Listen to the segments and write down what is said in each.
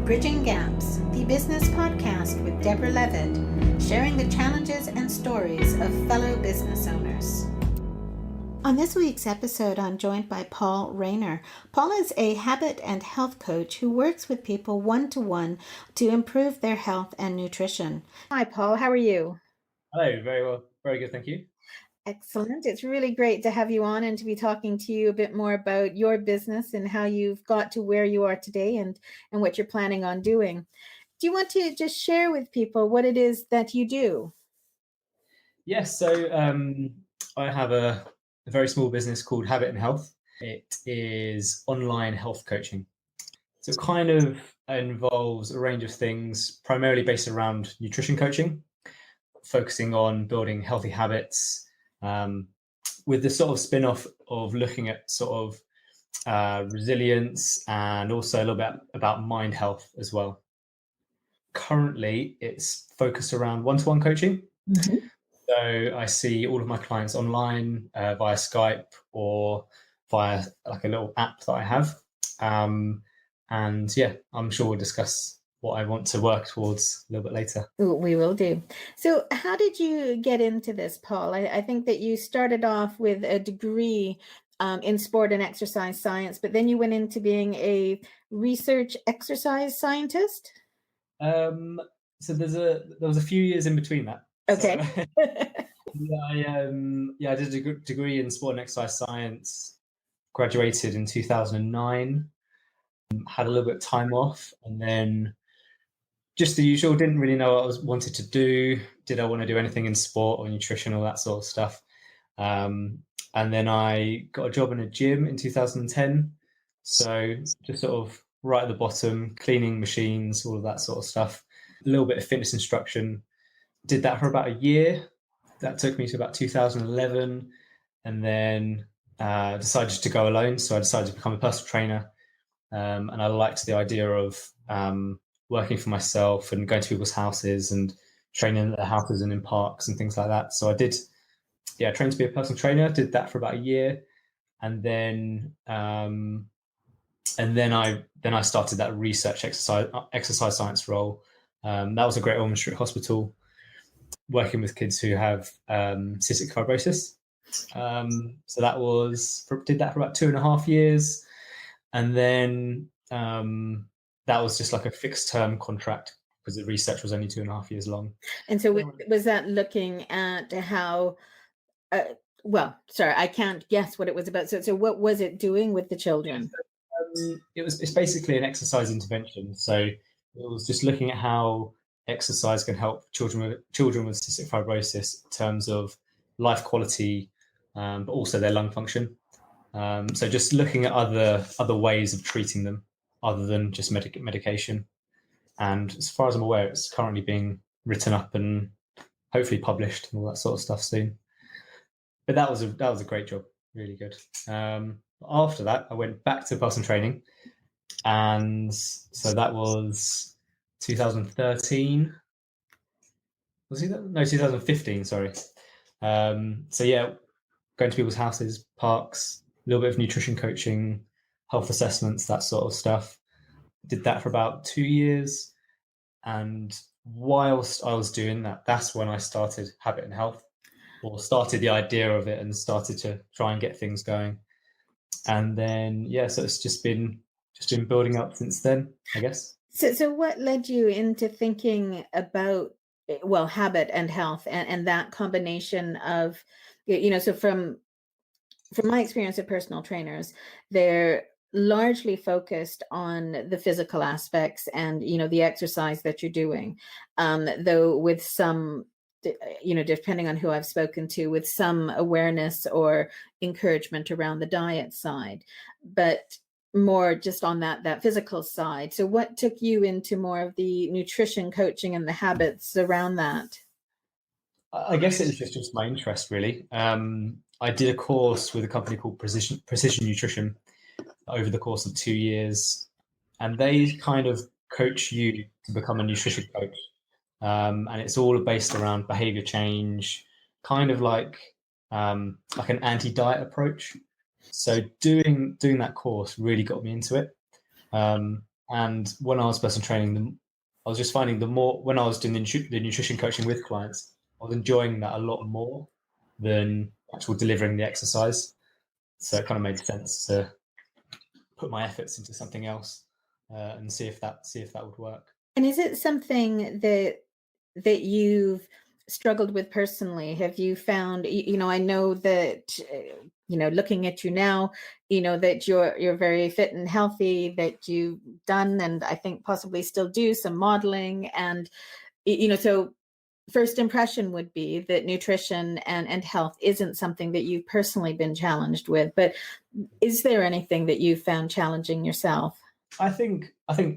Bridging Gaps, the business podcast with Debra Levitt, sharing the challenges and stories of fellow business owners. On this week's episode, I'm joined by Paul Rayner. Paul is a habit and health coach who works with people one-to-one to improve their health and nutrition. Hi, Paul. How are you? Hello. Very well. Very good. Thank you. Excellent. It's really great to have you on and to be talking to you a bit more about your business and how you've got to where you are today and what you're planning on doing. Do you want to just share with people what it is that you do? Yes. So I have a very small business called Habit and Health. It is online health coaching. So it kind of involves a range of things, primarily based around nutrition coaching, focusing on building healthy habits, with the sort of spin-off of looking at sort of resilience and also a little bit about mind health as well. Currently, it's focused around one-to-one coaching. Mm-hmm. So I see all of my clients online via Skype or via like a little app that I have. And yeah, I'm sure we'll discuss what I want to work towards a little bit later. We will do. So how did you get into this, Paul? I think that you started off with a degree in sport and exercise science, but then you went into being a research exercise scientist? So there was a few years in between that. Okay. So, I did a degree in sport and exercise science, graduated in 2009, had a little bit of time off, and then just the usual, didn't really know what I wanted to do. Did I want to do anything in sport or nutrition, all that sort of stuff? And then I got a job in a gym in 2010. So just sort of right at the bottom, cleaning machines, all of that sort of stuff. A little bit of fitness instruction. Did that for about a year. That took me to about 2011. And then decided to go alone. So I decided to become a personal trainer. And I liked the idea of working for myself and going to people's houses and training at their houses and in parks and things like that. So I did, trained to be a personal trainer, did that for about a year. And then I started that research exercise science role. That was a Great Ormond Street Hospital, working with kids who have cystic fibrosis. So did that for about 2.5 years. And then that was just like a fixed term contract because the research was only 2.5 years long. And so was that looking at how, I can't guess what it was about. So what was it doing with the children? It's basically an exercise intervention. So it was just looking at how exercise can help children with cystic fibrosis in terms of life quality, but also their lung function. So just looking at other ways of treating them other than just medication. And as far as I'm aware, it's currently being written up and hopefully published and all that sort of stuff soon. But that was a great job, really good. After that, I went back to personal training, and so that was 2013. Was it that? No, 2015. Sorry. So yeah, going to people's houses, parks, a little bit of nutrition coaching, health assessments, that sort of stuff. Did that for about 2 years. And whilst I was doing that, that's when I started Habit and Health, or started the idea of it and started to try and get things going. And then, so it's just been building up since then, I guess. So what led you into thinking about, habit and health and that combination of, so from my experience of personal trainers, they're largely focused on the physical aspects and, the exercise that you're doing, though with some, depending on who I've spoken to, with some awareness or encouragement around the diet side, but more just on that physical side. So what took you into more of the nutrition coaching and the habits around that? I guess it was just my interest, really. I did a course with a company called Precision Nutrition over the course of 2 years, and they kind of coach you to become a nutrition coach. And it's all based around behavior change, kind of like an anti-diet approach. So doing that course really got me into it. And And when I was personal training, I was just finding the more when I was doing the nutrition coaching with clients, I was enjoying that a lot more than actual delivering the exercise. So it kind of made sense to put my efforts into something else and see if that would work. And is it something that you've struggled with personally? Have you found, I know that, looking at you now, that you're very fit and healthy, that you've done, and I think possibly still do some modeling. And, so first impression would be that nutrition and health isn't something that you've personally been challenged with, but is there anything that you've found challenging yourself? I think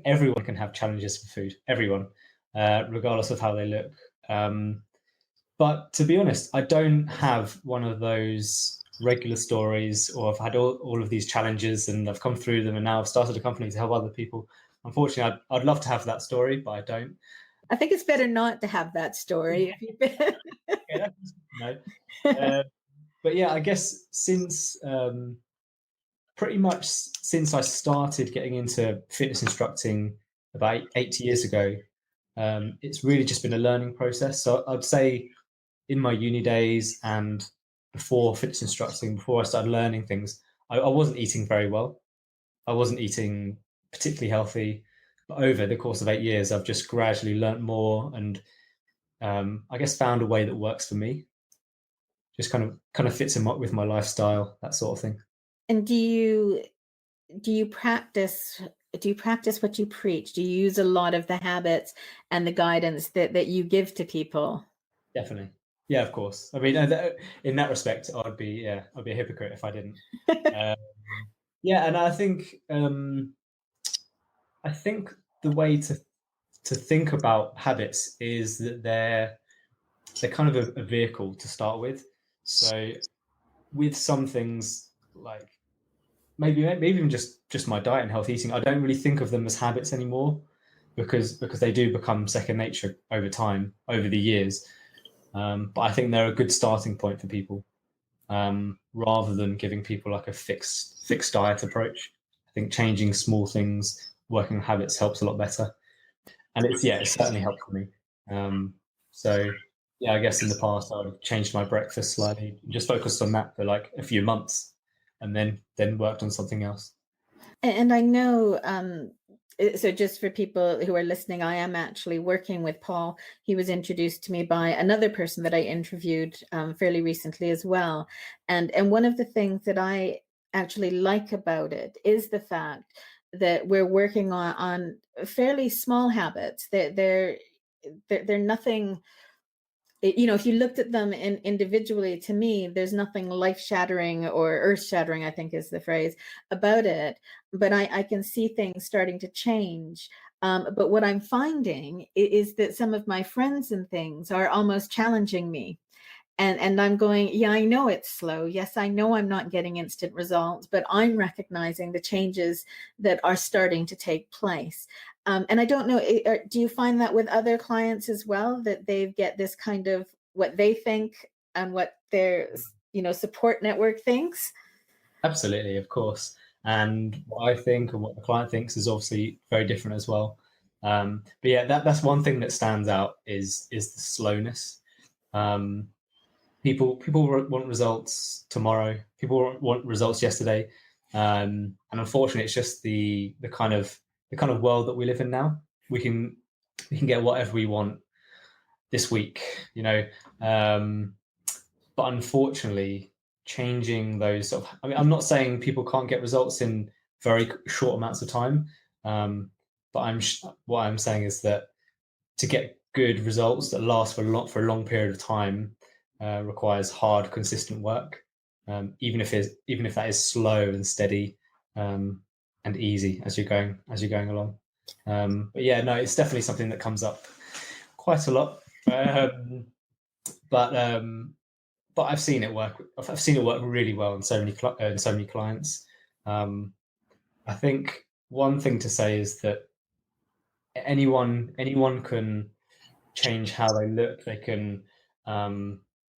everyone can have challenges for food. Everyone, regardless of how they look. But to be honest, I don't have one of those regular stories, or I've had all of these challenges and I've come through them, and now I've started a company to help other people. Unfortunately, I'd love to have that story, but I don't. I think it's better not to have that story. Yeah, but yeah, I guess pretty much since I started getting into fitness instructing about 8 years ago, it's really just been a learning process. So I'd say in my uni days and before fitness instructing, before I started learning things, I wasn't eating very well. I wasn't eating particularly healthy. But over the course of 8 years, I've just gradually learnt more and I guess found a way that works for me. Just kind of fits in with my lifestyle, that sort of thing. And do you practice what you preach? Do you use a lot of the habits and the guidance that you give to people? Definitely. Yeah, of course. I mean, in that respect, I'd be a hypocrite if I didn't. Um, yeah, and I think the way to think about habits is that they're kind of a vehicle to start with. So with some things like maybe even just my diet and health eating, I don't really think of them as habits anymore because they do become second nature over time, over the years. But I think they're a good starting point for people, rather than giving people like a fixed diet approach. I think changing small things, working on habits helps a lot better, and it certainly helped for me. So yeah, I guess in the past I would have changed my breakfast slightly, just focused on that for like a few months, and then worked on something else. And I know, so just for people who are listening, I am actually working with Paul. He was introduced to me by another person that I interviewed fairly recently as well. And one of the things that I actually like about it is the fact that we're working on fairly small habits. They're nothing. If you looked at them individually, to me, there's nothing life shattering or earth shattering, I think is the phrase, about it. But I can see things starting to change. But what I'm finding is that some of my friends and things are almost challenging me. And I'm going, yeah, I know it's slow. Yes, I know I'm not getting instant results, but I'm recognizing the changes that are starting to take place. And I don't know, do you find that with other clients as well, that they get this kind of what they think and what their support network thinks? Absolutely, of course. And what I think and what the client thinks is obviously very different as well. But yeah, that's one thing that stands out is the slowness. Um, people want results tomorrow. People want results yesterday, and unfortunately, it's just the kind of world that we live in now. We can get whatever we want this week, but unfortunately, changing those sort of. I mean, I'm not saying people can't get results in very short amounts of time, but what I'm saying is that to get good results that last for a long period of time requires hard, consistent work, even if that is slow and steady and easy as you're going along. But yeah, no, it's definitely something that comes up quite a lot. But I've seen it work. I've seen it work really well in so many clients. I think one thing to say is that anyone can change how they look. They can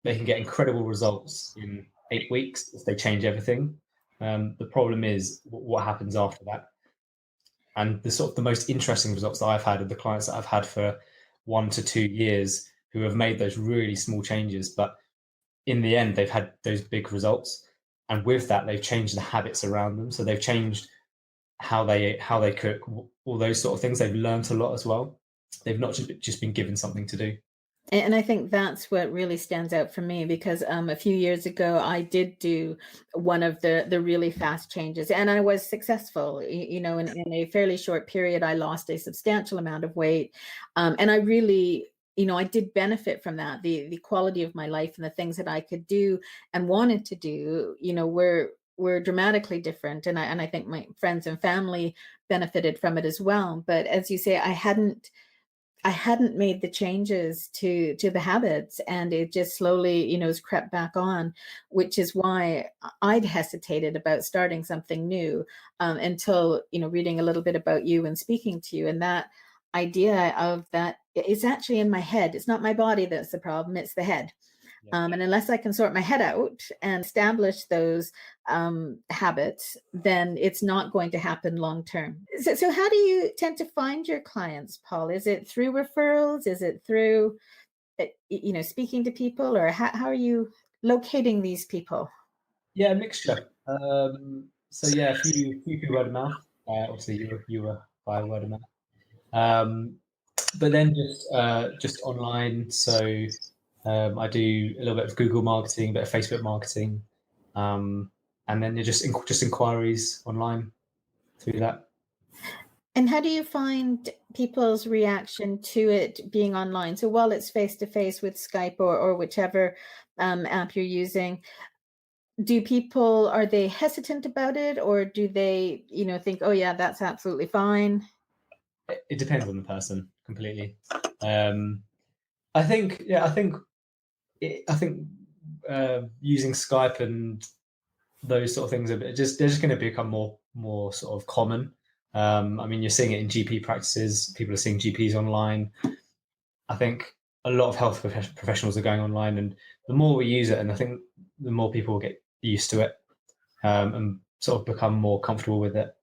get incredible results in 8 weeks if they change everything. The problem is what happens after that. And the sort of the most interesting results that I've had are the clients that I've had for 1 to 2 years who have made those really small changes, but in the end, they've had those big results. And with that, they've changed the habits around them. So they've changed how they cook, all those sort of things. They've learned a lot as well. They've not just been given something to do. And I think that's what really stands out for me, because a few years ago I did do one of the really fast changes, and I was successful. You know, in a fairly short period, I lost a substantial amount of weight, and I really, you know, I did benefit from that. The quality of my life and the things that I could do and wanted to do, you know, were dramatically different, and I think my friends and family benefited from it as well. But as you say, I hadn't made the changes to the habits, and it just slowly, you know, has crept back on, which is why I'd hesitated about starting something new, until, you know, reading a little bit about you and speaking to you. And that idea of that is actually in my head. It's not my body that's the problem, it's the head. And unless I can sort my head out and establish those habits, then it's not going to happen long term. So, how do you tend to find your clients, Paul? Is it through referrals? Is it through, you know, speaking to people, or how are you locating these people? Yeah, a mixture. So yeah, a few through word of mouth. Obviously, you were by word of mouth. But then just online. So I do a little bit of Google marketing, a bit of Facebook marketing, and then just inquiries online through that. And how do you find people's reaction to it being online? So while it's face to face with Skype or whichever app you're using, do people, are they hesitant about it, or do they, you know, think, oh yeah, that's absolutely fine? It depends on the person completely. I think, yeah, I think using Skype and those sort of things they're just going to become more sort of common. I mean, you're seeing it in GP practices. People are seeing GPs online. I think a lot of health professionals are going online, and the more we use it, and I think the more people will get used to it, and sort of become more comfortable with it.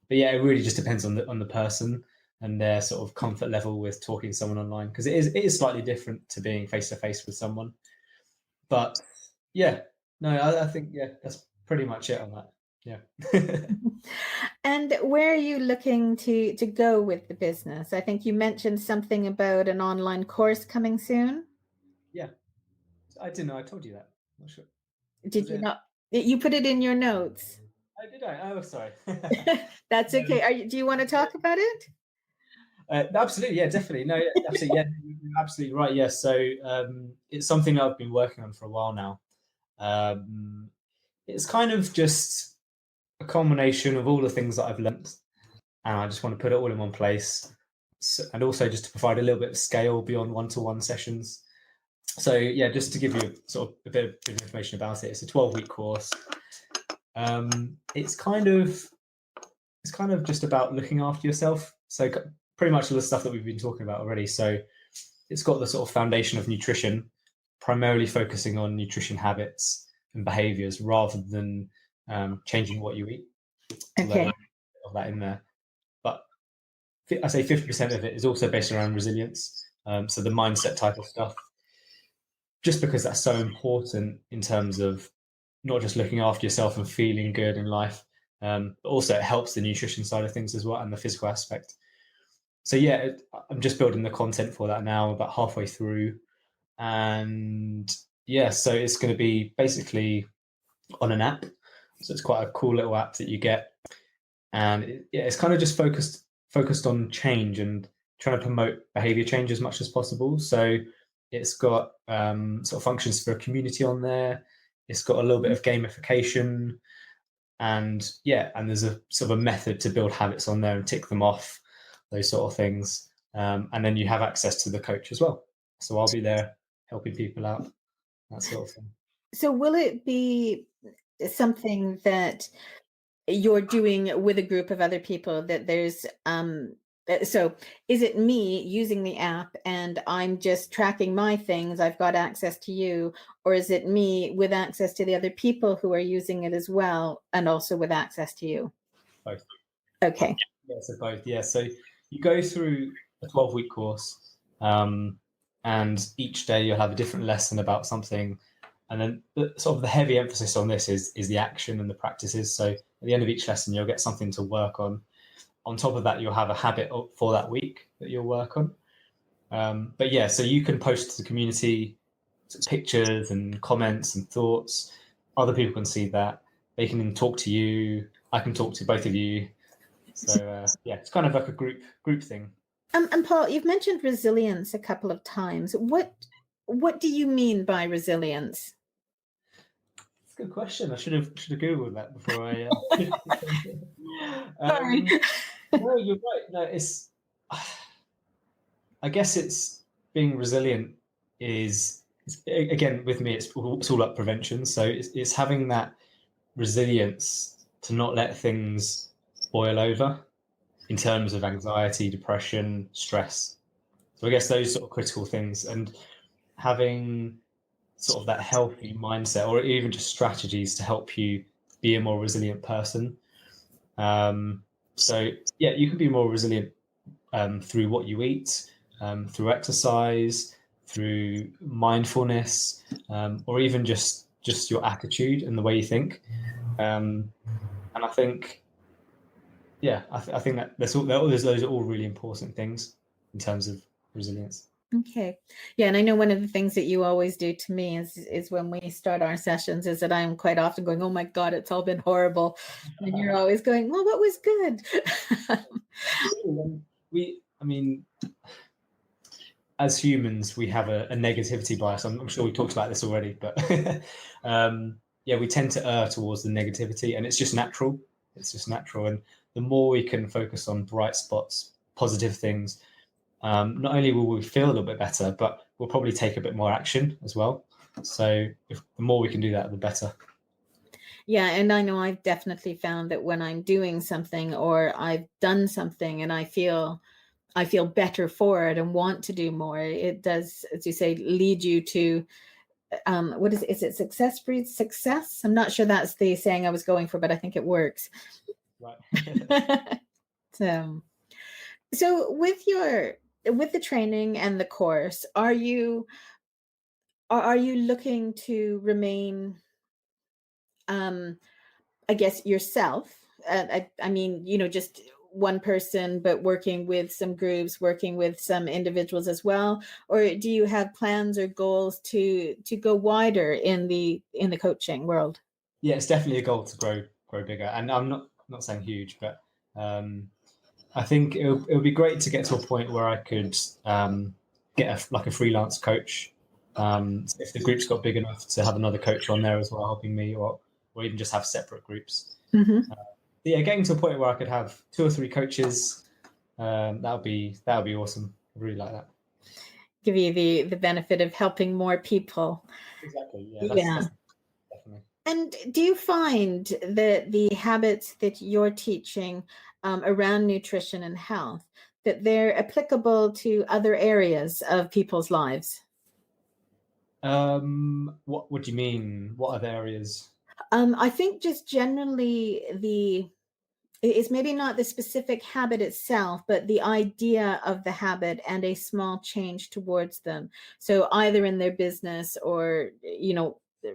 But yeah, it really just depends on the person and their sort of comfort level with talking to someone online, because it is slightly different to being face to face with someone. But yeah, no, I think yeah, that's pretty much it on that. Yeah. And where are you looking to go with the business? I think you mentioned something about an online course coming soon. Yeah, I didn't know I told you that. I'm not sure. Did Was you it? not? You put it in your notes. Oh, did I? Oh, sorry. That's okay. um, Do you want to talk about it? absolutely, yeah, definitely. No, absolutely, yeah, you're absolutely right. Yes, so it's something I've been working on for a while now. It's kind of just a combination of all the things that I've learnt, and I just want to put it all in one place, and also just to provide a little bit of scale beyond one-to-one sessions. So yeah, just to give you sort of a bit of information about it, it's a 12-week course. It's kind of just about looking after yourself. So pretty much all the stuff that we've been talking about already. So it's got the sort of foundation of nutrition, primarily focusing on nutrition habits and behaviors rather than changing what you eat. Okay. Of that in there, but I say 50% of it is also based around resilience. So the mindset type of stuff, just because that's so important in terms of not just looking after yourself and feeling good in life, but also it helps the nutrition side of things as well and the physical aspect. So yeah, I'm just building the content for that now, about halfway through, and yeah, so it's going to be basically on an app. So it's quite a cool little app that you get, and it's kind of just focused on change and trying to promote behavior change as much as possible. So it's got sort of functions for a community on there. It's got a little bit of gamification, and yeah, and there's a sort of a method to build habits on there and tick them off, those sort of things. And then you have access to the coach as well. So I'll be there helping people out, that sort of thing. So will it be something that you're doing with a group of other people, that there's so is it me using the app and I'm just tracking my things, I've got access to you, or is it me with access to the other people who are using it as well and also with access to you? Both. Okay. Yeah, so both. Yeah, so you go through a 12-week course, and each day you'll have a different lesson about something, and then sort of the heavy emphasis on this is the action and the practices. So at the end of each lesson, you'll get something to work on. On top of that, you'll have a habit for that week that you'll work on. But yeah, so you can post to the community pictures and comments and thoughts. Other people can see that. They can talk to you. I can talk to both of you. So yeah, it's kind of like a group thing. And Paul, you've mentioned resilience a couple of times. What do you mean by resilience? It's a good question. I should have googled that before I. Sorry. No, you're right. No, it's. I guess it's being resilient is again with me. It's all about prevention. So it's having that resilience to not let things boil over in terms of anxiety, depression, stress. So I guess those sort of critical things, and having sort of that healthy mindset, or even just strategies to help you be a more resilient person. So yeah, you can be more resilient through what you eat, through exercise, through mindfulness, or even just your attitude and the way you think. And I think, yeah, I think that those are all really important things in terms of resilience. Okay. Yeah, and I know one of the things that you always do to me is when we start our sessions is that I'm quite often going, "Oh my God, it's all been horrible," and you're always going, "Well, what was good?" I mean, as humans, we have a negativity bias. I'm sure we talked about this already, but yeah, we tend to err towards the negativity, and it's just natural. It's just natural, and the more we can focus on bright spots, positive things, not only will we feel a little bit better, but we'll probably take a bit more action as well. So the more we can do that, the better. Yeah, and I know I've definitely found that when I'm doing something or I've done something and I feel better for it and want to do more, it does, as you say, lead you to what is it? Success breeds success. I'm not sure that's the saying I was going for, but I think it works. Right. So with the training and the course, are you looking to remain, I guess, yourself? I mean, just one person, but working with some groups, working with some individuals as well, or do you have plans or goals to go wider in the coaching world? Yeah, it's definitely a goal to grow bigger, and I'm not saying huge, but I think it'll be great to get to a point where I could get like a freelance coach. If the group's got big enough to have another coach on there as well helping me, or even just have separate groups. Mm-hmm. Yeah, getting to a point where I could have 2 or 3 coaches, that would be awesome. I really like that. Give you the benefit of helping more people. Exactly. Yeah, Yeah. that's definitely. And do you find that the habits that you're teaching around nutrition and health, that they're applicable to other areas of people's lives? What do you mean? What other areas? I think just generally it's maybe not the specific habit itself, but the idea of the habit and a small change towards them. So either in their business or,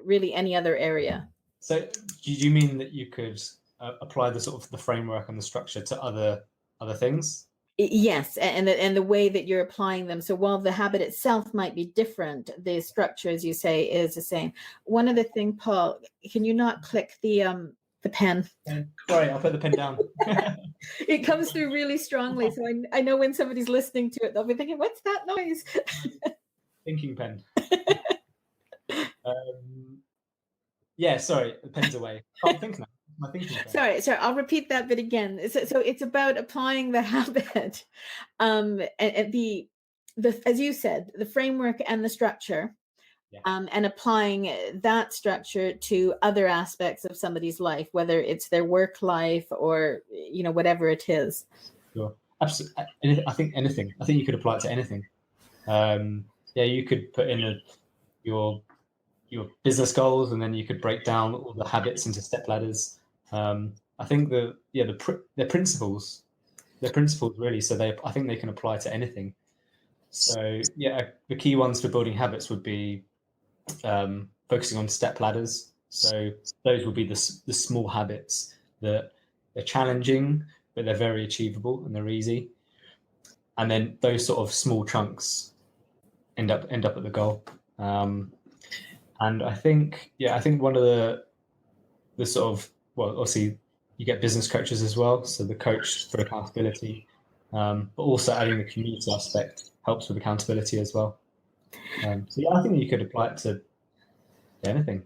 really any other area. So, do you mean that you could apply the sort of the framework and the structure to other things? Yes, and the way that you're applying them. So while the habit itself might be different, the structure, as you say, is the same. One other thing, Paul, can you not click the pen? Sorry, I'll put the pen down. It comes through really strongly, so I know when somebody's listening to it, they'll be thinking, "What's that noise?" Thinking pen. Yeah, sorry, the pen's away. Can't think now. My thinking pen. Sorry, I'll repeat that bit again. So it's about applying the habit, and the as you said, the framework and the structure, Yeah. and applying that structure to other aspects of somebody's life, whether it's their work life or whatever it is. Sure. Absolutely. I think anything. I think you could apply it to anything. Yeah, you could put in your business goals, and then you could break down all the habits into step ladders. I think the principles they're principles really. So I think they can apply to anything. So yeah, the key ones for building habits would be focusing on step ladders. So those would be the small habits that they're challenging, but they're very achievable and they're easy. And then those sort of small chunks end up at the goal. And I think one of the sort of, well, obviously you get business coaches as well, so the coach for accountability, but also adding the community aspect helps with accountability as well. So yeah, I think you could apply it to anything.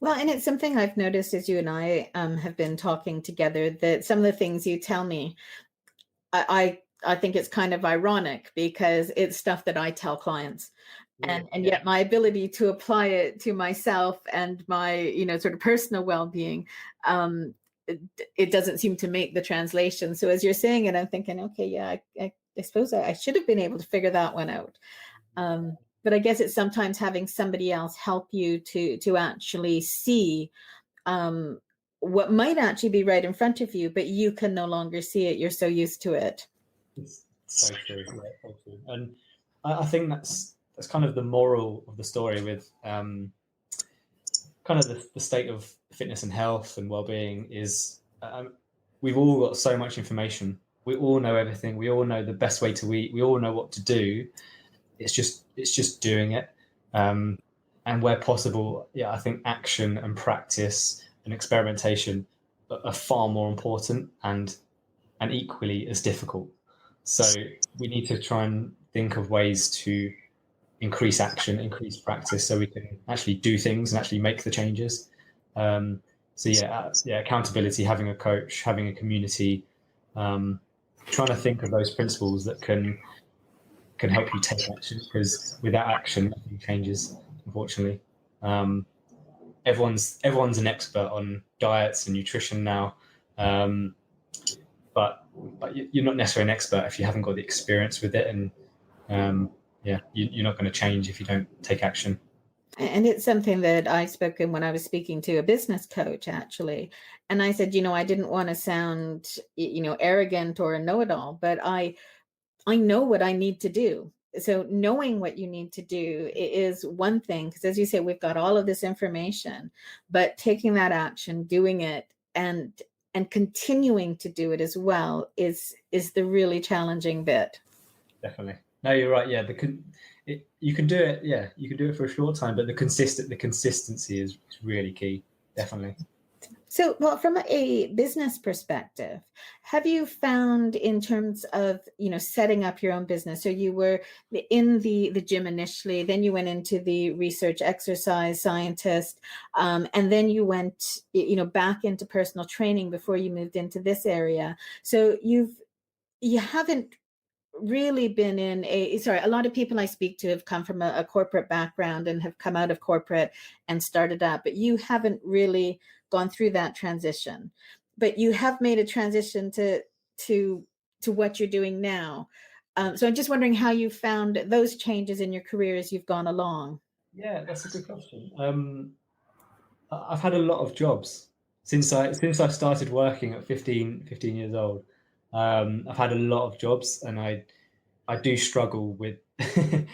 Well, and it's something I've noticed as you and I have been talking together, that some of the things you tell me, I think it's kind of ironic because it's stuff that I tell clients. And yet my ability to apply it to myself and my, sort of personal well-being, it doesn't seem to make the translation. So as you're saying it, I'm thinking, okay, yeah, I suppose I should have been able to figure that one out. But I guess it's sometimes having somebody else help you to actually see what might actually be right in front of you, but you can no longer see it. You're so used to it. It's so true. Yeah, so true. And I think that's kind of the moral of the story with kind of the state of fitness and health and well-being is we've all got so much information. We all know everything. We all know the best way to eat. We all know what to do. It's just doing it. And where possible, yeah, I think action and practice and experimentation are far more important and equally as difficult. So we need to try and think of ways to increase action, increase practice, so we can actually do things and actually make the changes. So yeah, accountability, having a coach, having a community, trying to think of those principles that can help you take action, because without action, nothing changes, unfortunately. Everyone's an expert on diets and nutrition now, but you're not necessarily an expert if you haven't got the experience with it, and you're not going to change if you don't take action. And it's something that I spoke in when I was speaking to a business coach, actually. And I said, I didn't want to sound, arrogant or a know-it-all, but I know what I need to do. So knowing what you need to do is one thing, because as you say, we've got all of this information, but taking that action, doing it, and continuing to do it as well is the really challenging bit. Definitely. No, you're right. Yeah, you can do it. Yeah, you can do it for a short time, but the consistency is really key. Definitely. So, well, from a business perspective, have you found in terms of, setting up your own business? So you were in the gym initially, then you went into the research exercise scientist, and then you went, back into personal training before you moved into this area. So you haven't really been in a lot of people I speak to have come from a corporate background and have come out of corporate and started up, but you haven't really gone through that transition, but you have made a transition to what you're doing now. So I'm just wondering how you found those changes in your career as you've gone along. Yeah, that's a good question. I've had a lot of jobs since I started working at 15 years old. I've had a lot of jobs, and I do struggle with. I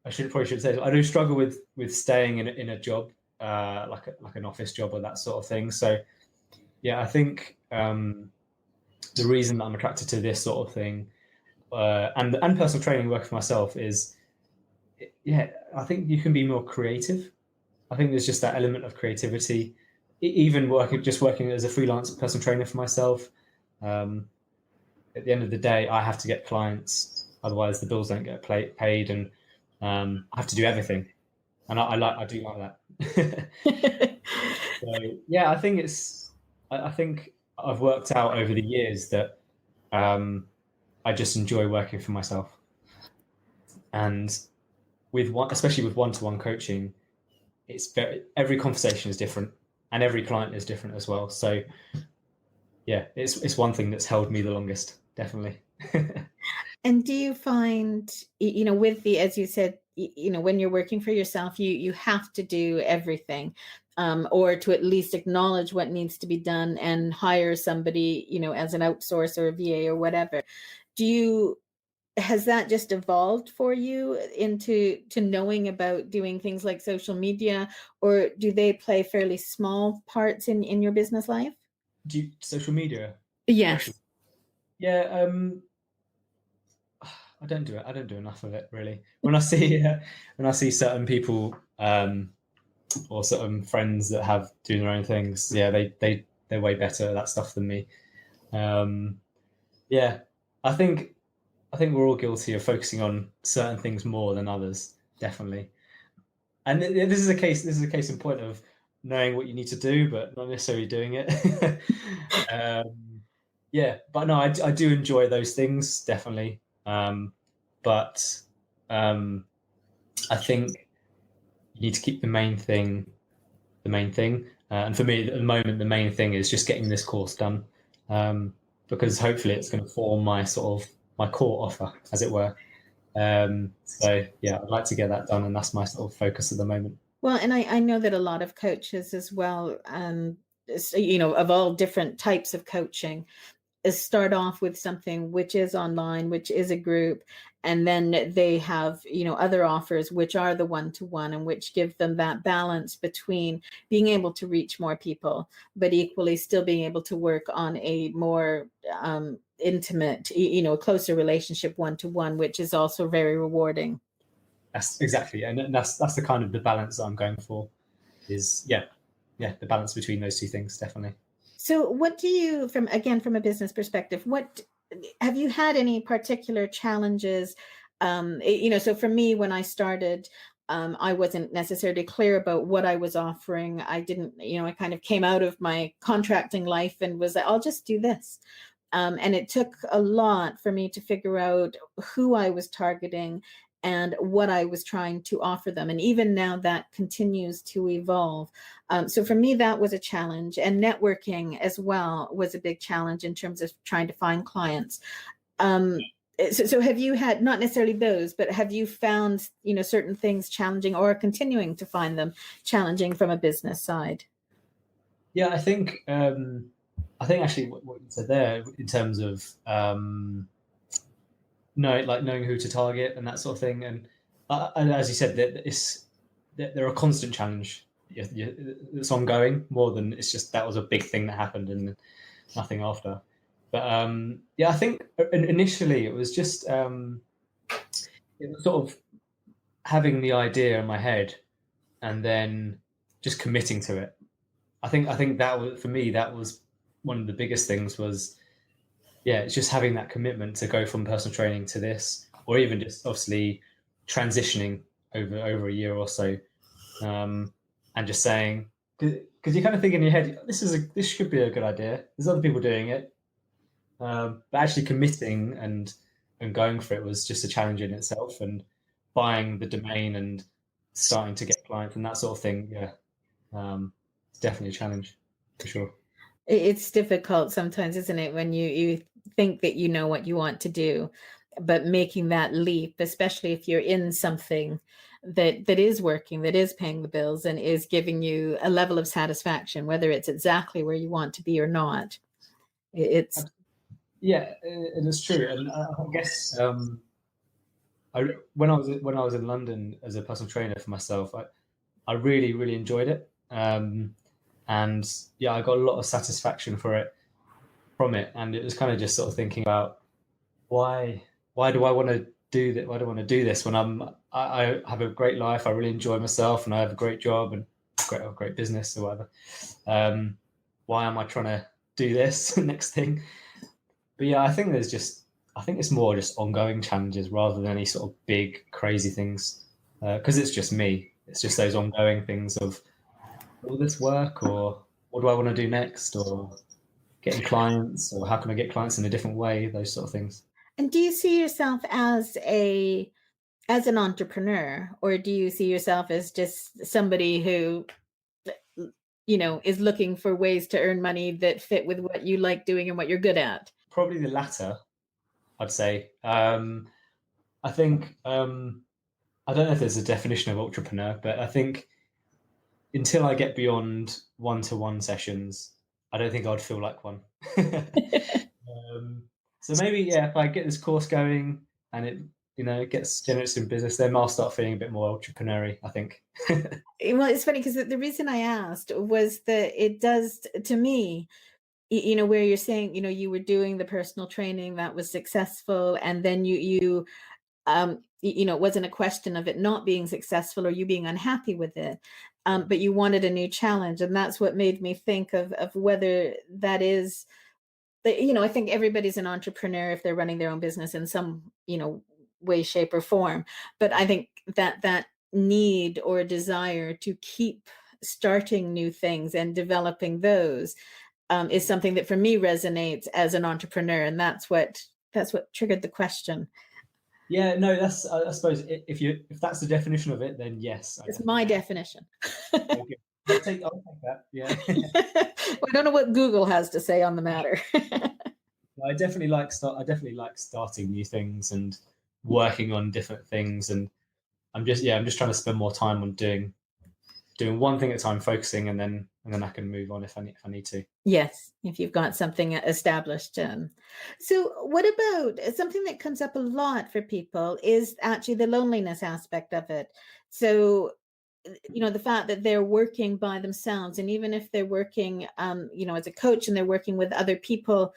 probably should say this, I do struggle with staying in a job, like an office job or that sort of thing. So yeah, I think the reason that I'm attracted to this sort of thing and personal training, working for myself, is I think you can be more creative. I think there's just that element of creativity. Even working as a freelance personal trainer for myself. At the end of the day, I have to get clients, otherwise the bills don't get paid, and I have to do everything. And I do like that. So yeah, I think I think I've worked out over the years that I just enjoy working for myself, and especially with one-to-one coaching, every conversation is different, and every client is different as well. So yeah, it's one thing that's held me the longest, definitely. And do you find, with as you said, when you're working for yourself, you have to do everything. or to at least acknowledge what needs to be done and hire somebody, as an outsource or a VA or whatever. Has that just evolved for you into knowing about doing things like social media, or do they play fairly small parts in your business life? Social media? Yes. Yeah, I don't do it. I don't do enough of it really. When I see certain people or certain friends that have doing their own things, yeah, they're way better at that stuff than me. Yeah, I think we're all guilty of focusing on certain things more than others, definitely. And this is a case. This is a case in point of knowing what you need to do, but not necessarily doing it. Yeah, but no, I do enjoy those things definitely. But I think you need to keep the main thing the main thing. And for me, at the moment, the main thing is just getting this course done, because hopefully it's going to form my sort of my core offer, as it were. So yeah, I'd like to get that done, and that's my sort of focus at the moment. Well, and I know that a lot of coaches as well, of all different types of coaching, is start off with something which is online, which is a group, and then they have, other offers which are the one-to-one, and which give them that balance between being able to reach more people, but equally still being able to work on a more intimate, a closer relationship one-to-one, which is also very rewarding. That's exactly, and that's the kind of the balance that I'm going for. Is yeah, the balance between those two things, definitely. So what do you, from a business perspective, what have you had any particular challenges? So for me, when I started, I wasn't necessarily clear about what I was offering. I didn't, I kind of came out of my contracting life and was like, I'll just do this. And it took a lot for me to figure out who I was targeting and what I was trying to offer them. And even now that continues to evolve. So for me, that was a challenge. And networking as well was a big challenge in terms of trying to find clients. Um, so have you had, not necessarily those, but have you found, certain things challenging or continuing to find them challenging from a business side? Yeah, I think actually what you said there in terms of like knowing who to target and that sort of thing, and as you said, they're a constant challenge. It's ongoing more than it's just that was a big thing that happened and nothing after. But yeah, I think initially it was just it was sort of having the idea in my head and then just committing to it. I think that was for me that was one of the biggest things was yeah, it's just having that commitment to go from personal training to this, or even just obviously transitioning over a year or so, and just saying because you kind of think in your head this should be a good idea. There's other people doing it, but actually committing and going for it was just a challenge in itself. And buying the domain and starting to get clients and that sort of thing, yeah, it's definitely a challenge for sure. It's difficult sometimes, isn't it, when you think that you know what you want to do, but making that leap, especially if you're in something that is working, that is paying the bills and is giving you a level of satisfaction, whether it's exactly where you want to be or not. It's Yeah, and it's true. And I guess when I was in London as a personal trainer for myself, I really really enjoyed it, and yeah, I got a lot of satisfaction from it. And it was kind of just sort of thinking about why why do I want to do that? Why do I want to do this when I have a great life? I really enjoy myself, and I have a great job and great business or whatever. Um, why am I trying to do this next thing? But yeah, I think it's more just ongoing challenges rather than any sort of big crazy things. Because it's just me. It's just those ongoing things of will this work, or what do I want to do next, or getting clients, or how can I get clients in a different way? Those sort of things. and do you see yourself as an entrepreneur, or do you see yourself as just somebody who is looking for ways to earn money that fit with what you like doing and what you're good at? Probably the latter, I'd say. I think I don't know if there's a definition of entrepreneur, but I think until I get beyond one-to-one sessions, I don't think I'd feel like one. So maybe, yeah, if I get this course going and it generates some business, then I'll start feeling a bit more entrepreneurial, I think. Well, it's funny because the reason I asked was that it does, to me, where you're saying, you were doing the personal training that was successful, and then it wasn't a question of it not being successful or you being unhappy with it, but you wanted a new challenge. And that's what made me think of whether that is, I think everybody's an entrepreneur if they're running their own business in some, way, shape, or form. But I think that need or desire to keep starting new things and developing those is something that for me resonates as an entrepreneur. And that's what triggered the question. Yeah, no, that's I suppose if that's the definition of it, then yes. It's my definition. Okay. I'll take that. Yeah. Well, I don't know what Google has to say on the matter. I definitely like starting new things and working on different things, and I'm just trying to spend more time on doing one thing at a time, focusing, and then I can move on if I need to. Yes, if you've got something established. So what about something that comes up a lot for people is actually the loneliness aspect of it. So, the fact that they're working by themselves, and even if they're working, as a coach and they're working with other people,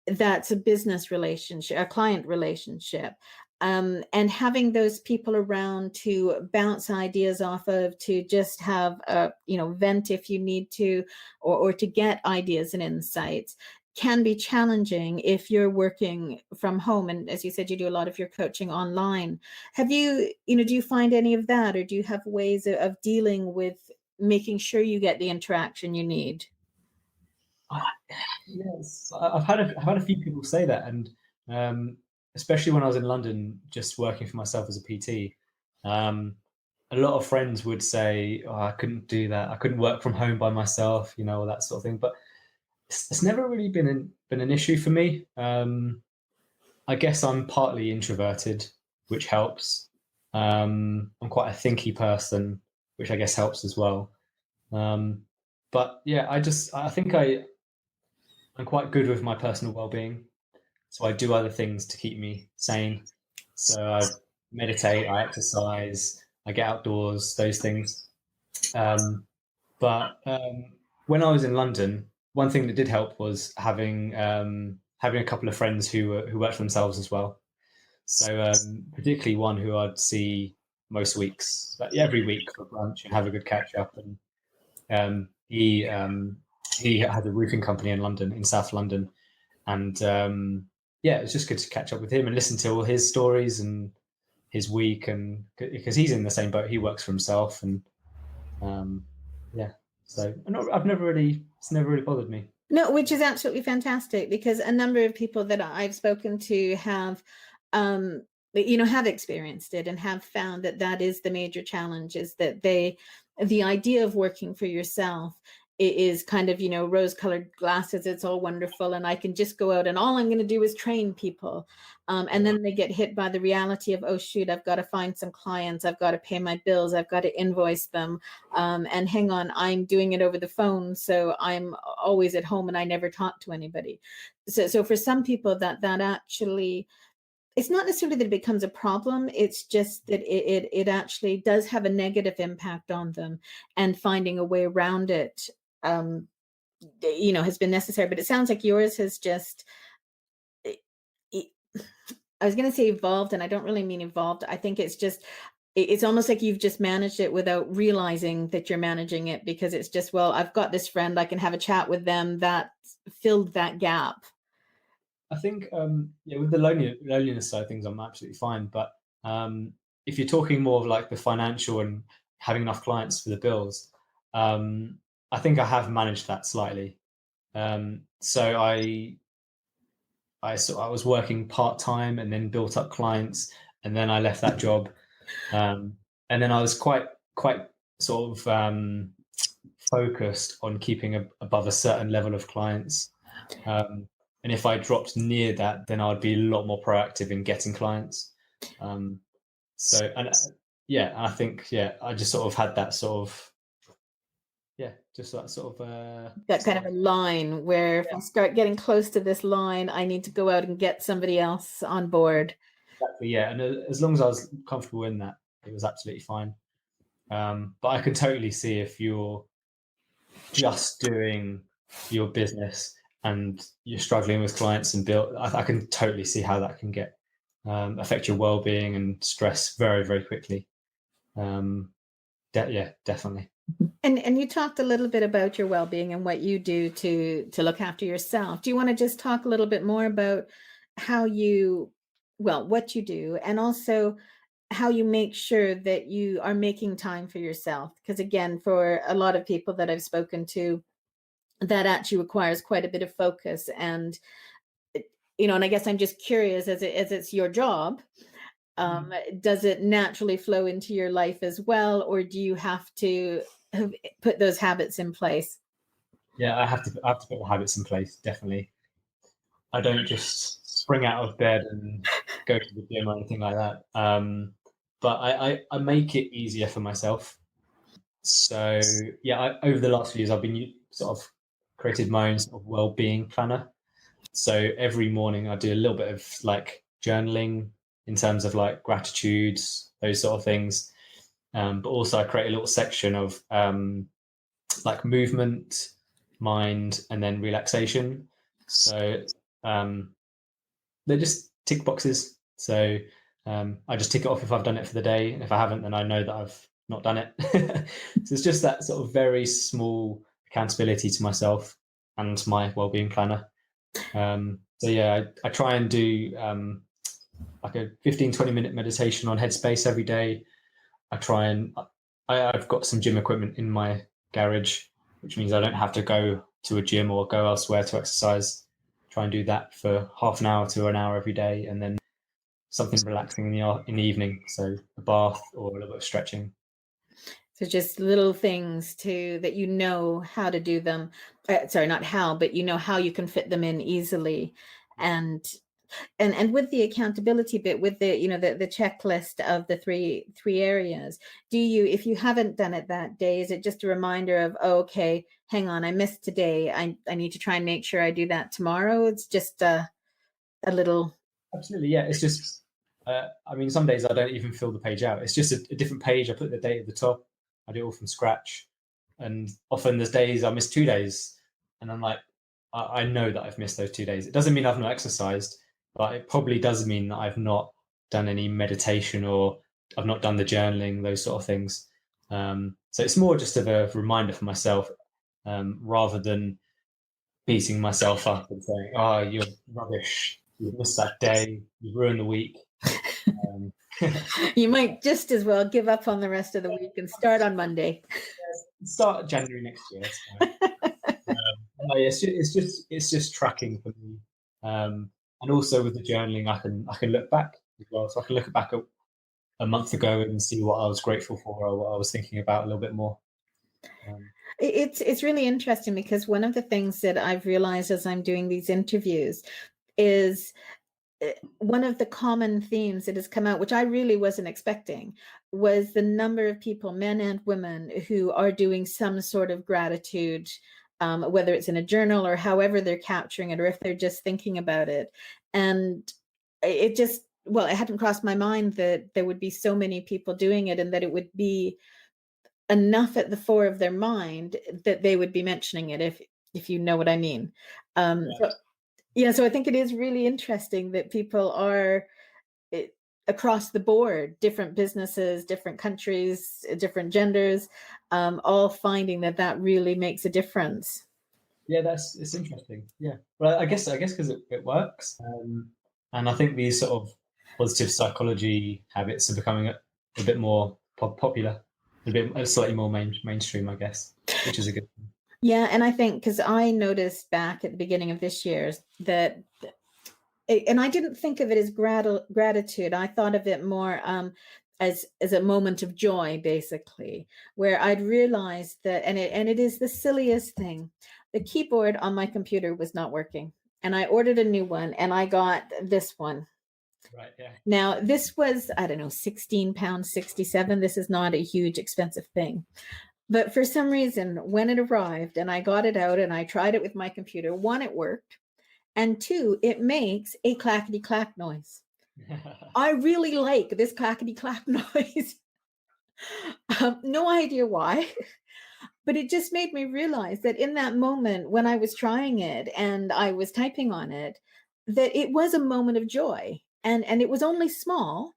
that's a business relationship, a client relationship. And having those people around to bounce ideas off of, to just have a, vent if you need to, or to get ideas and insights, can be challenging if you're working from home. And as you said, you do a lot of your coaching online. Have you, do you find any of that, or do you have ways of dealing with making sure you get the interaction you need? Yes, I've had a few people say that, and especially when I was in London, just working for myself as a PT, a lot of friends would say, "Oh, I couldn't do that. I couldn't work from home by myself," all that sort of thing. But it's never really been an issue for me. I guess I'm partly introverted, which helps. I'm quite a thinky person, which I guess helps as well. But yeah, I think I'm quite good with my personal well-being, so I do other things to keep me sane. So I meditate, I exercise, I get outdoors, those things. But when I was in London, one thing that did help was having a couple of friends who worked for themselves as well. So particularly one who I'd see most weeks, like every week for brunch, and have a good catch up. And he had a roofing company in London, in South London, and it was just good to catch up with him and listen to all his stories and his week, and because he's in the same boat, he works for himself, and so it's never really bothered me. No, which is absolutely fantastic, because a number of people that I've spoken to have have experienced it and have found that is the major challenge, is that the idea of working for yourself is kind of, rose-colored glasses. It's all wonderful, and I can just go out and all I'm going to do is train people. And then they get hit by the reality of, oh, shoot, I've got to find some clients. I've got to pay my bills. I've got to invoice them. And hang on, I'm doing it over the phone. So I'm always at home and I never talk to anybody. So for some people that actually, it's not necessarily that it becomes a problem. It's just that it actually does have a negative impact on them, and finding a way around it, has been necessary. But it sounds like yours has just, I was going to say evolved, and I don't really mean evolved. I think it's almost like you've just managed it without realizing that you're managing it, because it's just, well, I've got this friend, I can have a chat with them. That filled that gap. I think, with the loneliness side of things, I'm absolutely fine. But if you're talking more of like the financial and having enough clients for the bills, I think I have managed that slightly. So I was working part-time and then built up clients, and then I left that job. And then I was quite sort of focused on keeping above a certain level of clients. And if I dropped near that, then I'd be a lot more proactive in getting clients. I think, I just sort of had that sort of just that sort of that kind of a line where if I start getting close to this line, I need to go out and get somebody else on board. exactly, yeah. And as long as I was comfortable in that, it was absolutely fine. But I can totally see if you're just doing your business and you're struggling with clients and I can totally see how that can get affect your well-being and stress very, very quickly. Yeah, definitely. And you talked a little bit about your well-being and what you do to look after yourself. Do you want to just talk a little bit more about how you, well, what you do, and also how you make sure that you are making time for yourself? Because again, for a lot of people that I've spoken to, that actually requires quite a bit of focus. And and I guess I'm just curious, as it's your job, does it naturally flow into your life as well, or do you have to put those habits in place? Yeah, I have to put the habits in place, definitely. I don't just spring out of bed and go to the gym or anything like that. But I make it easier for myself. So yeah, over the last few years, I've been sort of created my own sort of well-being planner. So every morning I do a little bit of like journaling in terms of like gratitudes, those sort of things. But also I create a little section of like movement, mind, and then relaxation. So they're just tick boxes. So I just tick it off if I've done it for the day, and if I haven't, then I know that I've not done it. So it's just that sort of very small accountability to myself and my well-being planner. So yeah, I try and do like a 15-20 minute meditation on Headspace every day. I've got some gym equipment in my garage, which means I don't have to go to a gym or go elsewhere to exercise. Try and do that for half an hour to an hour every day, and then something relaxing in the evening. So a bath or a little bit of stretching. So just little things that you know how to do them. Sorry, not how, but you know how you can fit them in easily. And with the accountability bit, with the the checklist of the three areas, do you, if you haven't done it that day, is it just a reminder of, oh, okay, hang on, I missed today, I need to try and make sure I do that tomorrow? It's just a little. Absolutely, yeah. It's just I mean, some days I don't even fill the page out. It's just a different page. I put the date at the top. I do it all from scratch, and often there's days I miss 2 days, and I'm like, I know that I've missed those 2 days. It doesn't mean I've not exercised, but it probably does mean that I've not done any meditation or I've not done the journaling, those sort of things. So it's more just of a reminder for myself, rather than beating myself up and saying, "Oh, you're rubbish. You missed that day. You ruined the week." You might just as well give up on the rest of the week and start on Monday. Start January next year. No, it's just tracking for me, and also with the journaling, I can look back as well. So I can look back at a month ago and see what I was grateful for or what I was thinking about a little bit more. It's really interesting, because one of the things that I've realized as I'm doing these interviews is one of the common themes that has come out, which I really wasn't expecting, was the number of people, men and women, who are doing some sort of gratitude, whether it's in a journal or however they're capturing it, or if they're just thinking about it. And it just, well, it hadn't crossed my mind that there would be so many people doing it, and that it would be enough at the fore of their mind that they would be mentioning it, if you know what I mean. So I think it is really interesting that people are across the board, different businesses, different countries, different genders, all finding that really makes a difference. Yeah, it's interesting. Yeah, well, I guess because it works, and I think these sort of positive psychology habits are becoming a bit more popular, slightly more mainstream, I guess, which is a good thing. Yeah, and I think, because I noticed back at the beginning of this year that, and I didn't think of it as gratitude. I thought of it more as a moment of joy, basically, where I'd realized that, and it is the silliest thing. The keyboard on my computer was not working, and I ordered a new one, and I got this one. Right. Yeah. Now, this was, I don't know, £16.67. This is not a huge expensive thing. But for some reason, when it arrived and I got it out and I tried it with my computer, one, it worked. And two, it makes a clackety clack noise. I really like this clackety clack noise. No idea why, but it just made me realize that in that moment when I was trying it and I was typing on it, that it was a moment of joy. And it was only small,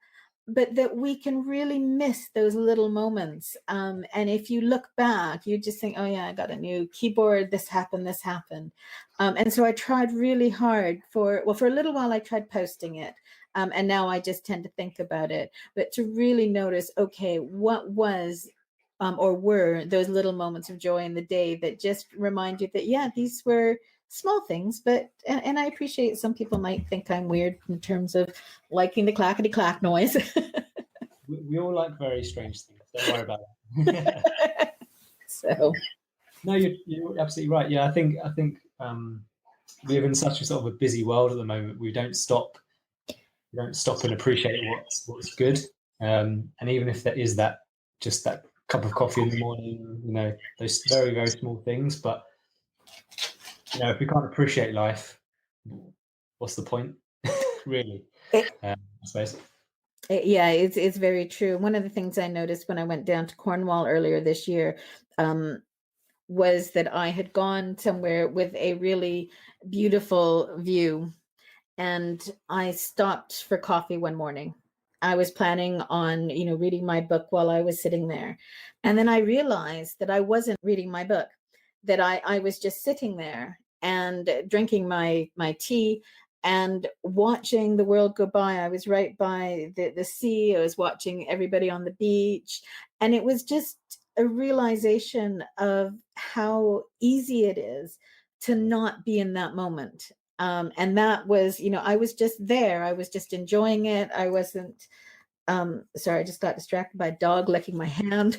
but that we can really miss those little moments. And if you look back, you just think, oh yeah, I got a new keyboard, this happened, this happened. And so I tried really hard for a little while I tried posting it. And now I just tend to think about it, but to really notice, okay, what was or were those little moments of joy in the day that just remind you that, yeah, these were small things, but, and I appreciate some people might think I'm weird in terms of liking the clackety clack noise. We all like very strange things. Don't worry about that. So, no, you're absolutely right. Yeah, I think we live in such a sort of a busy world at the moment. We don't stop and appreciate what's good. And even if there is that cup of coffee in the morning, you know, those very, very small things. But you know, if we can't appreciate life, what's the point? Really, I suppose. Yeah, it's very true. One of the things I noticed when I went down to Cornwall earlier this year was that I had gone somewhere with a really beautiful view, and I stopped for coffee one morning. I was planning on, reading my book while I was sitting there. And then I realized that I wasn't reading my book, that I was just sitting there and drinking my tea and watching the world go by. I was right by the sea. I was watching everybody on the beach. And it was just a realization of how easy it is to not be in that moment. And that was, I was just there. I was just enjoying it. I wasn't, sorry, I just got distracted by a dog licking my hand,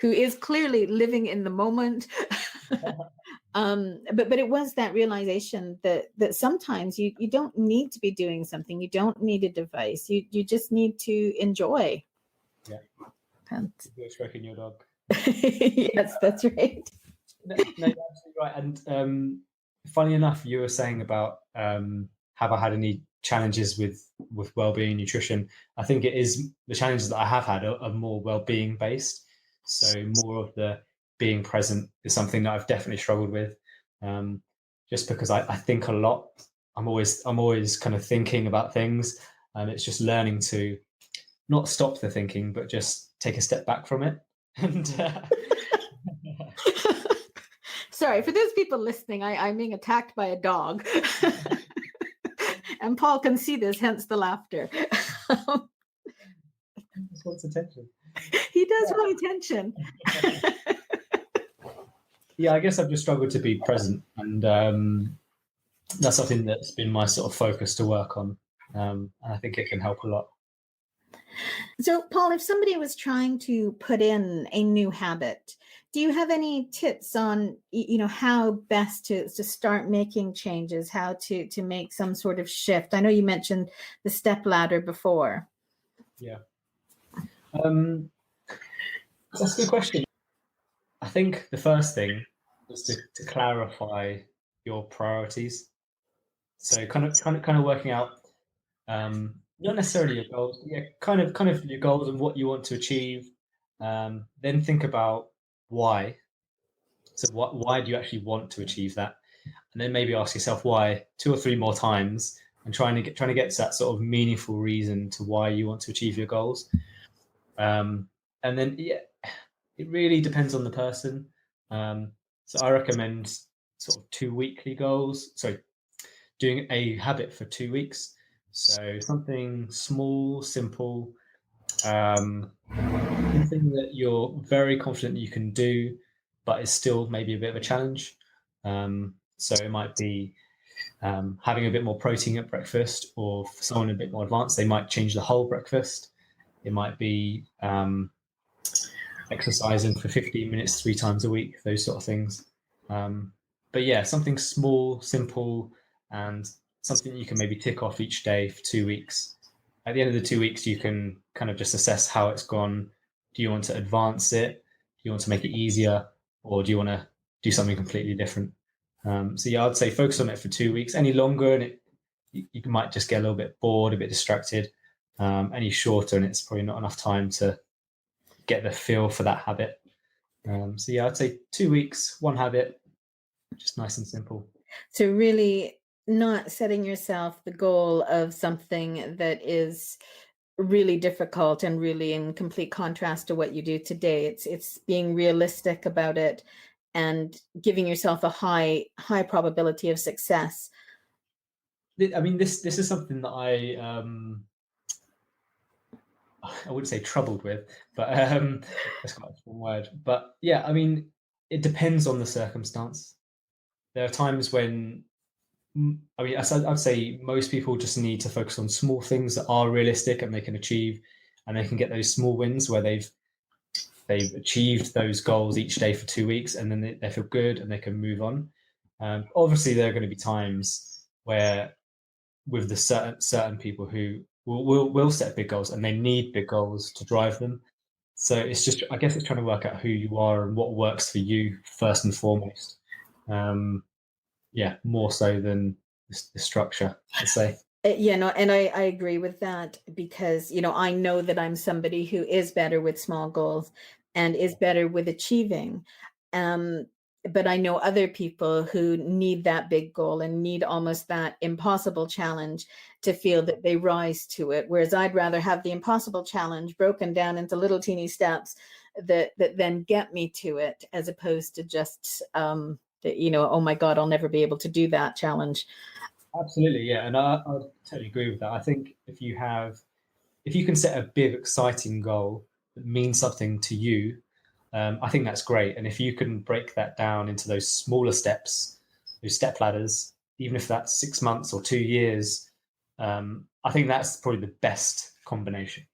who is clearly living in the moment. But it was that realization that sometimes you don't need to be doing something. You don't need a device. You just need to enjoy. Yeah. You're stroking your dog. Yes, that's right. No, you're absolutely right. And funny enough, you were saying about have I had any challenges with well-being and nutrition? I think it is the challenges that I have had are more well-being based. So more of the being present is something that I've definitely struggled with. Just because I think a lot. I'm always kind of thinking about things, and it's just learning to not stop the thinking, but just take a step back from it. And sorry, for those people listening, I'm being attacked by a dog. And Paul can see this, hence the laughter. He just wants attention. He does want attention. Yeah, I guess I've just struggled to be present, and that's something that's been my sort of focus to work on, and I think it can help a lot. So, Paul, if somebody was trying to put in a new habit, do you have any tips on, how best to start making changes, how to make some sort of shift? I know you mentioned the step ladder before. Yeah. That's a good question. I think the first thing is to clarify your priorities. So kind of working out, not necessarily your goals, but yeah, kind of your goals and what you want to achieve. Then think about why. So why do you actually want to achieve that? And then maybe ask yourself why 2 or 3 more times, and trying to get to that sort of meaningful reason to why you want to achieve your goals. And then it really depends on the person. So I recommend sort of 2 weekly goals. So doing a habit for 2 weeks. So something small, simple, something that you're very confident you can do, but is still maybe a bit of a challenge. So it might be having a bit more protein at breakfast, or for someone a bit more advanced, they might change the whole breakfast. It might be exercising for 15 minutes 3 times a week, those sort of things. But yeah, something small, simple, and something you can maybe tick off each day for 2 weeks. At the end of the 2 weeks, you can kind of just assess how it's gone. Do you want to advance it? Do you want to make it easier, or do you want to do something completely different? So yeah, I'd say focus on it for 2 weeks. Any longer, and you might just get a little bit bored, a bit distracted. Any shorter, and it's probably not enough time to get the feel for that habit. So yeah, I'd say 2 weeks, one habit, just nice and simple. So really not setting yourself the goal of something that is really difficult and really in complete contrast to what you do today. It's being realistic about it and giving yourself a high probability of success. I mean, this is something that I wouldn't say troubled with, but that's quite a strong word. But yeah, I mean, it depends on the circumstance. There are times when, I mean, I'd say most people just need to focus on small things that are realistic and they can achieve, and they can get those small wins where they've achieved those goals each day for 2 weeks, and then they feel good and they can move on. Obviously, there are going to be times where with the certain people who will set big goals and they need big goals to drive them. So it's just, I guess, it's trying to work out who you are and what works for you first and foremost. Yeah, more so than the structure, I'd say. Yeah, no, and I agree with that because, I know that I'm somebody who is better with small goals and is better with achieving. Um, but I know other people who need that big goal and need almost that impossible challenge to feel that they rise to it. Whereas I'd rather have the impossible challenge broken down into little teeny steps that then get me to it, as opposed to just oh my God, I'll never be able to do that challenge. Absolutely, yeah, and I totally agree with that. I think if you can set a big, exciting goal that means something to you, I think that's great. And if you can break that down into those smaller steps, those step ladders, even if that's 6 months or 2 years, I think that's probably the best combination.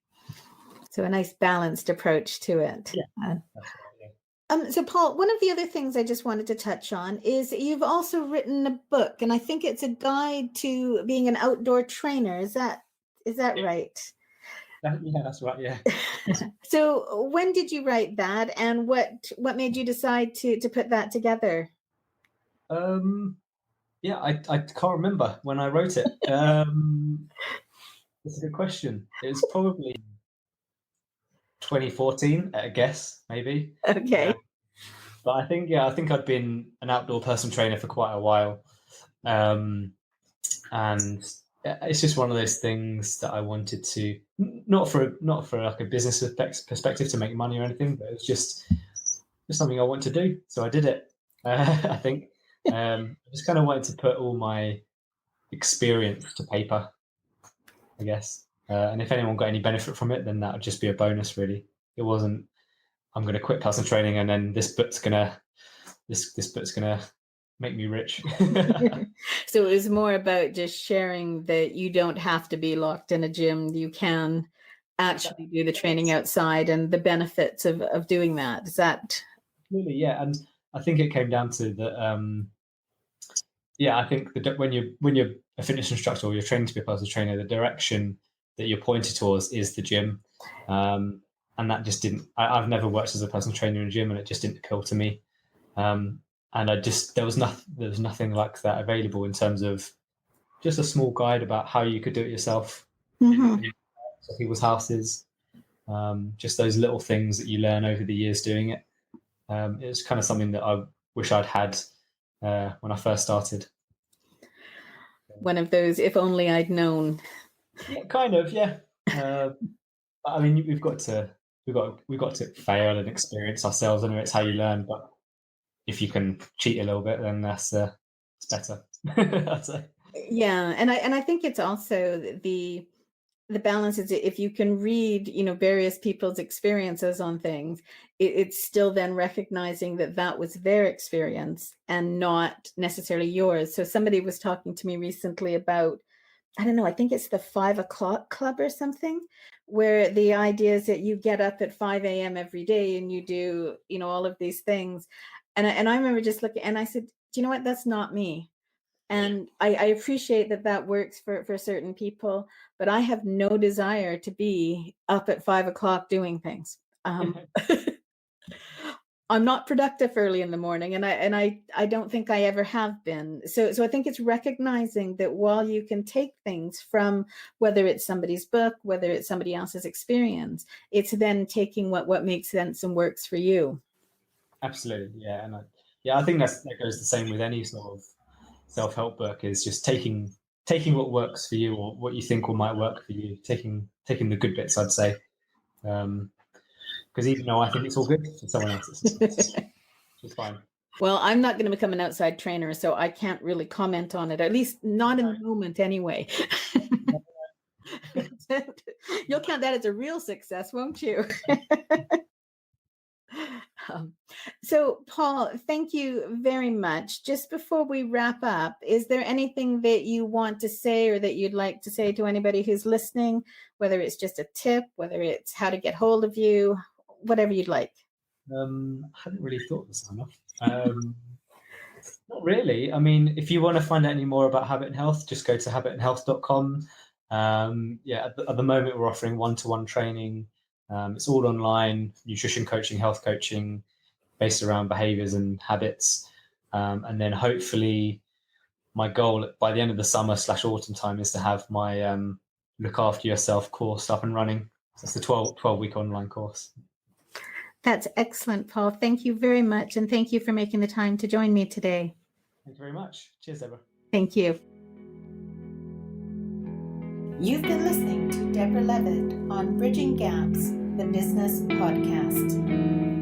So a nice balanced approach to it. Yeah, that's right. Yeah. So Paul, one of the other things I just wanted to touch on is you've also written a book, and I think it's a guide to being an outdoor trainer. Is that Yeah, right? yeah, that's right. Yeah. So when did you write that, and what made you decide to put that together? Um, yeah, I can't remember when I wrote it. That's a good question. It was probably 2014, at a guess, maybe. Okay. But I think I'd been an outdoor personal trainer for quite a while, and it's just one of those things that I wanted to, not for like a business perspective to make money or anything, but it's just something I want to do. So I did it. I think I just kind of wanted to put all my experience to paper, I guess. And if anyone got any benefit from it, then that would just be a bonus. Really, it wasn't. I'm going to quit personal training, and then this book's gonna make me rich. So it was more about just sharing that you don't have to be locked in a gym. You can actually do the training outside and the benefits of doing that. Is that? Really, yeah, and I think it came down to that. Yeah, I think when you're a fitness instructor or you're training to be a personal trainer, the direction that you're pointed towards is the gym, and that just didn't. I've never worked as a personal trainer in a gym, and it just didn't appeal to me. And there was nothing like that available in terms of just a small guide about how you could do it yourself Mhm. in people's houses. Just those little things that you learn over the years doing it. It was kind of something that I wish I'd had when I first started. One of those, if only I'd known. Yeah, kind of, yeah. I mean, we've got to fail and experience ourselves. Anyway, it's how you learn. But if you can cheat a little bit, then it's better. I'd say. Yeah, and I think it's also the balance is if you can read, various people's experiences on things, it's still then recognizing that that was their experience and not necessarily yours. So somebody was talking to me recently about, I don't know, I think it's the 5 o'clock club or something, where the idea is that you get up at 5 a.m. every day and you do, all of these things. And I remember just looking and I said, do you know what? That's not me. And I appreciate that works for certain people, but I have no desire to be up at 5 o'clock doing things. I'm not productive early in the morning, and I don't think I ever have been. So I think it's recognizing that while you can take things from, whether it's somebody's book, whether it's somebody else's experience, it's then taking what makes sense and works for you. Absolutely, yeah, and I think that goes the same with any sort of self-help book, is just taking what works for you, or what you think might work for you, taking the good bits, I'd say. Because even though I think it's all good for someone else, it's just fine. Well, I'm not going to become an outside trainer, so I can't really comment on it, at least not in the moment anyway. You'll count that as a real success, won't you? So, Paul, thank you very much. Just before we wrap up, is there anything that you want to say or that you'd like to say to anybody who's listening, whether it's just a tip, whether it's how to get hold of you, whatever you'd like? I hadn't really thought this enough. Not really. I mean, if you want to find out any more about Habit and Health, just go to habitandhealth.com. At the moment, we're offering one-to-one training. It's all online, nutrition coaching, health coaching, based around behaviors and habits. And then hopefully my goal by the end of the summer / autumn time is to have my Look After Yourself course up and running. So it's the 12-week online course. That's excellent, Paul. Thank you very much. And thank you for making the time to join me today. Thank you very much. Cheers, Debra. Thank you. You've been listening to Debra Levitt on Bridging Gaps, the Business Podcast.